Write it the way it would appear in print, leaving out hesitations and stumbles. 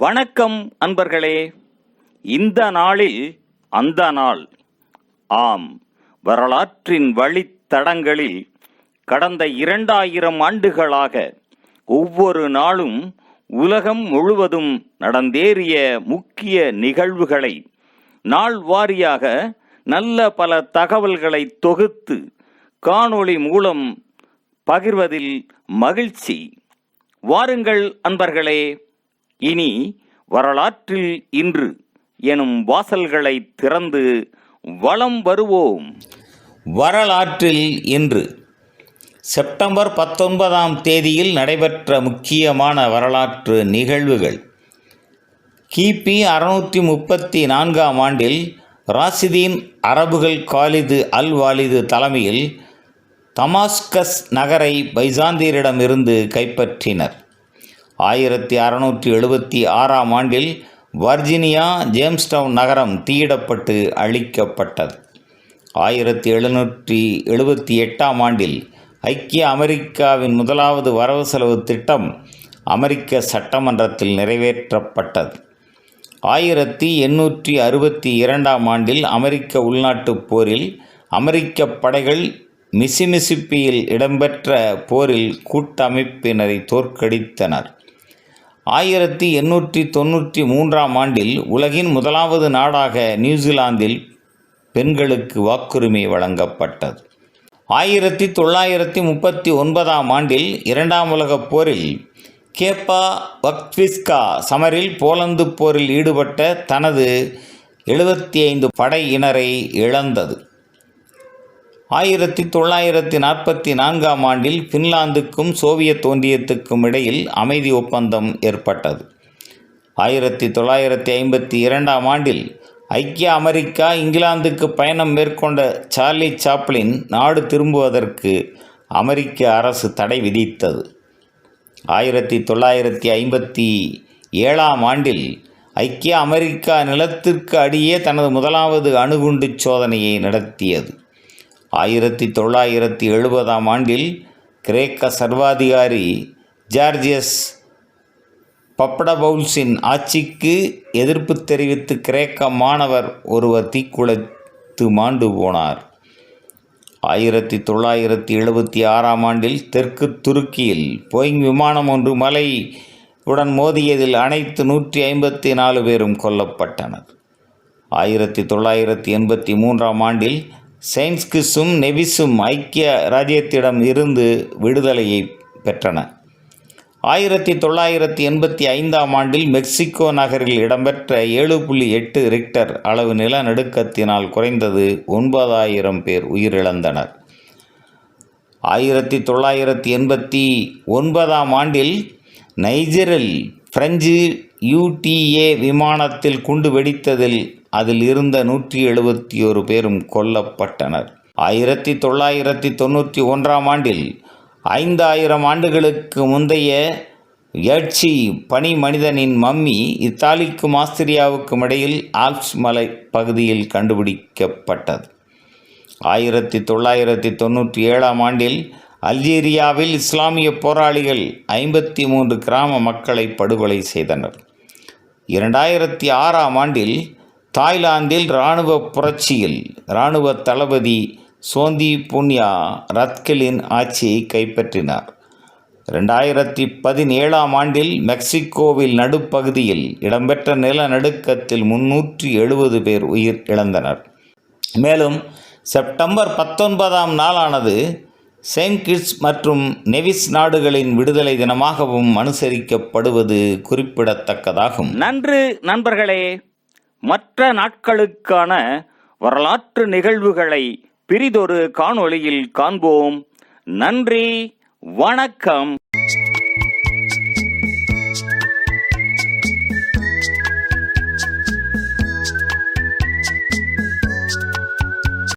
வணக்கம் அன்பர்களே. இந்த நாளில் அந்த நாள். ஆம், வரலாற்றின் வழித்தடங்களில் கடந்த 2000 ஆண்டுகளாக ஒவ்வொரு நாளும் உலகம் முழுவதும் நடந்தேறிய முக்கிய நிகழ்வுகளை நாள் வாரியாக நல்ல பல தகவல்களை தொகுத்து காணொளி மூலம் பகிர்வதில் மகிழ்ச்சி. வாருங்கள் அன்பர்களே, இனி வரலாற்றில் இன்று எனும் வாசல்களை திறந்து வலம் வருவோம். வரலாற்றில் இன்று செப்டம்பர் 19ஆம் தேதியில் நடைபெற்ற முக்கியமான வரலாற்று நிகழ்வுகள். கிபி 634ஆம் ஆண்டில் ராசிதீன் அரபுகள் காலிது அல் வாலிது தலைமையில் தமாஸ்கஸ் நகரை பைசாந்தியரிடமிருந்து கைப்பற்றினர். 1676ஆம் ஆண்டில் வர்ஜீனியா ஜேம்ஸ்டவுன் நகரம் தீயிடப்பட்டு அழிக்கப்பட்டது. 1778ஆம் ஆண்டில் ஐக்கிய அமெரிக்காவின் முதலாவது வரவு செலவு திட்டம் அமெரிக்க சட்டமன்றத்தில் நிறைவேற்றப்பட்டது. 1862ஆம் ஆண்டில் அமெரிக்க உள்நாட்டுப் போரில் அமெரிக்க படைகள் மிசிசிப்பியில் இடம்பெற்ற போரில் கூட்டமைப்பினரை தோற்கடித்தனர். 1893ஆம் ஆண்டில் உலகின் முதலாவது நாடாக நியூசிலாந்தில் பெண்களுக்கு வாக்குரிமை வழங்கப்பட்டது. 1939ஆம் ஆண்டில் இரண்டாம் உலகப் போரில் கேப்பாவக்விஸ்கா சமரில் போலந்து போரில் ஈடுபட்ட தனது 75 படையினரை இழந்தது. 1944ஆம் ஆண்டில் பின்லாந்துக்கும் சோவியத் ஒன்றியத்துக்கும் இடையில் அமைதி ஒப்பந்தம் ஏற்பட்டது. 1952ஆம் ஆண்டில் ஐக்கிய அமெரிக்கா இங்கிலாந்துக்கு பயணம் மேற்கொண்ட சார்லி சாப்ளின் நாடு திரும்புவதற்கு அமெரிக்க அரசு தடை விதித்தது. 1957ஆம் ஆண்டில் ஐக்கிய அமெரிக்கா நிலத்திற்கு அடியே தனது முதலாவது அணுகுண்டு சோதனையை நடத்தியது. 1970ஆம் ஆண்டில் கிரேக்க சர்வாதிகாரி ஜார்ஜியஸ் பப்படபவுல்ஸின் ஆட்சிக்கு எதிர்ப்பு தெரிவித்து கிரேக்க மாணவர் ஒருவர் தீக்குளித்து மாண்டு போனார். 1976ஆம் ஆண்டில் தெற்கு துருக்கியில் போயிங் விமானம் ஒன்று மலையுடன் மோதியதில் அனைத்து 154 பேரும் கொல்லப்பட்டனர். 1983ஆம் ஆண்டில் செயின்ட் கிட்ஸும் நெவிஸும் ஐக்கிய ராஜ்யத்திடம் இருந்து விடுதலையை பெற்றன. 1985ஆம் ஆண்டில் மெக்சிகோ நகரில் இடம்பெற்ற 7.8 ரிக்டர் அளவு நிலநடுக்கத்தினால் குறைந்தது 9000 பேர் உயிரிழந்தனர். 1989ஆம் ஆண்டில் நைஜரில் பிரெஞ்சு UTA விமானத்தில் குண்டு வெடித்ததில் அதில் இருந்த 171 பேரும் கொல்லப்பட்டனர். 1991ஆம் ஆண்டில் 5000 ஆண்டுகளுக்கு முந்தைய எட்சி பனி மனிதனின் மம்மி இத்தாலிக்கும் ஆஸ்திரியாவுக்கும் இடையில் ஆல்ப்ஸ் மலை பகுதியில் கண்டுபிடிக்கப்பட்டது. 1997ஆம் ஆண்டில் அல்ஜீரியாவில் இஸ்லாமிய போராளிகள் 53 கிராம மக்களை படுகொலை செய்தனர். 2006ஆம் ஆண்டில் தாய்லாந்தில் இராணுவ புரட்சியில் இராணுவ தளபதி சோந்தி புன்யா ரத்கலின் ஆட்சியை கைப்பற்றினார். 2017ஆம் ஆண்டில் மெக்சிகோவில் நடுப்பகுதியில் இடம்பெற்ற நிலநடுக்கத்தில் 370 பேர் உயிர் இழந்தனர். மேலும் செப்டம்பர் 19ஆம் நாளானது செயின்ட் கிட்ஸ் மற்றும் நெவிஸ் நாடுகளின் விடுதலை தினமாகவும் அனுசரிக்கப்படுவது குறிப்பிடத்தக்கதாகும். நன்று நண்பர்களே. மற்ற நாட்களுக்கான வரலாற்று நிகழ்வுகளை பிரிதொரு காணொளியில் காண்போம். நன்றி, வணக்கம்.